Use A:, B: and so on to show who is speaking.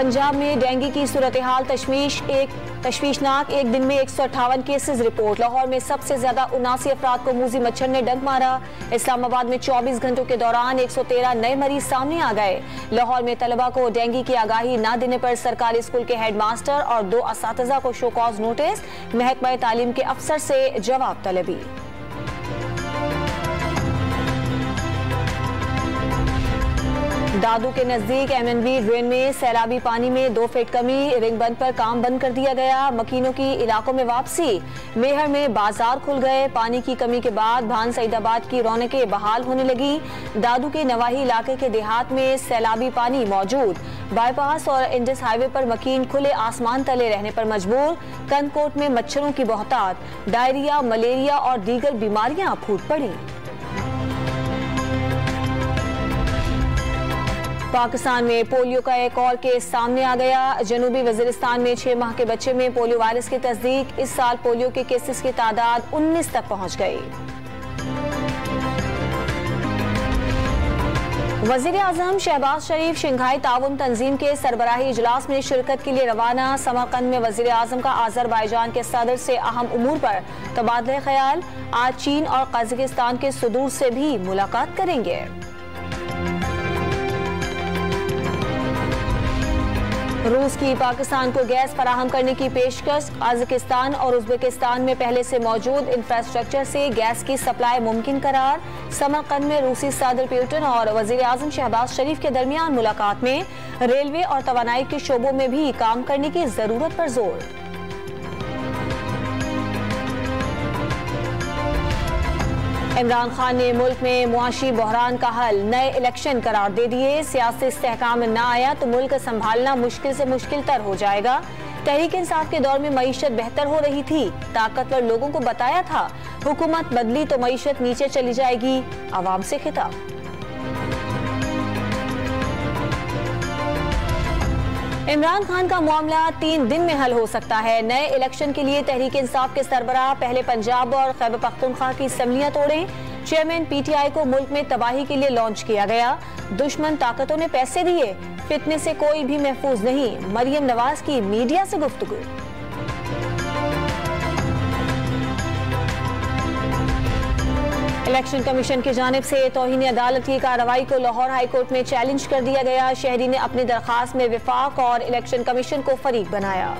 A: पंजाब में डेंगू की सूरत हाल तशवीशनाक। एक दिन में 158 केसेस रिपोर्ट। लाहौर में सबसे ज्यादा 79 अफराद को मूजी मच्छर ने डंक मारा। इस्लामाबाद में 24 घंटों के दौरान 113 नए मरीज सामने आ गए। लाहौर में तलबा को डेंगू की आगाही न देने पर सरकारी स्कूल के हेडमास्टर और 2 असातिज़ा को शो कॉज नोटिस। महकमा तालीम के अफसर से जवाब तलबी। दादू के नजदीक MNB ड्रेन में सैलाबी पानी में 2 फीट कमी। रिंग बंद पर काम बंद कर दिया गया। मकीनों की इलाकों में वापसी। मेहर में बाजार खुल गए। पानी की कमी के बाद भान सईदाबाद की रौनकें बहाल होने लगी। दादू के नवाही इलाके के देहात में सैलाबी पानी मौजूद। बाईपास और इंडस हाईवे पर मकीन खुले आसमान तले रहने पर मजबूर। कंदकोट में मच्छरों की बहुतात। डायरिया, मलेरिया और दीगर बीमारियां फूट पड़ी। पाकिस्तान में पोलियो का एक और केस सामने आ गया। जनूबी वजीरिस्तान में 6 माह के बच्चे में पोलियो वायरस की तस्दीक। इस साल पोलियो के केसेस की तादाद 19 तक पहुंच गई। वजीर आजम शहबाज शरीफ शंघाई ताउन तंजीम के सरबराही इजलास में शिरकत के लिए रवाना। समरकंद में वजीर आजम का आजरबाईजान के सदर से अहम उमूर पर तबादला ख्याल। आज चीन और कजाकिस्तान के सदूर से भी मुलाकात करेंगे। रूस की पाकिस्तान को गैस फराहम करने की पेशकश। कजाकिस्तान और उज्बेकिस्तान में पहले से मौजूद इंफ्रास्ट्रक्चर से गैस की सप्लाई मुमकिन करार। समरकंद में रूसी सदर पुतिन और वजीर आजम शहबाज शरीफ के दरमियान मुलाकात में रेलवे और तवानाई के शोबों में भी काम करने की जरूरत पर जोर। इमरान खान ने मुल्क में मुआशी बहरान का हल नए इलेक्शन करार दे दिए। सियासी इस्तेहकाम न आया तो मुल्क संभालना मुश्किल से मुश्किल तर हो जाएगा। तहरीक इंसाफ के दौर में मईशत बेहतर हो रही थी। ताकतवर लोगों को बताया था हुकूमत बदली तो मईशत नीचे चली जाएगी। आवाम से खिताब। इमरान खान का मामला 3 दिन में हल हो सकता है। नए इलेक्शन के लिए तहरीक इंसाफ के सरबराह पहले पंजाब और खैबर पख्तूनख्वा की असम्बलियां तोड़ें। चेयरमैन PTI को मुल्क में तबाही के लिए लॉन्च किया गया। दुश्मन ताकतों ने पैसे दिए। फितने से कोई भी महफूज नहीं। मरियम नवाज की मीडिया से गुफ्तगू। इलेक्शन कमीशन की जानिब से तौहीन अदालत की कार्रवाई को लाहौर हाई कोर्ट में चैलेंज कर दिया गया। शहरी ने अपनी दरखास्त में विफाक और इलेक्शन कमीशन को फरीक बनाया।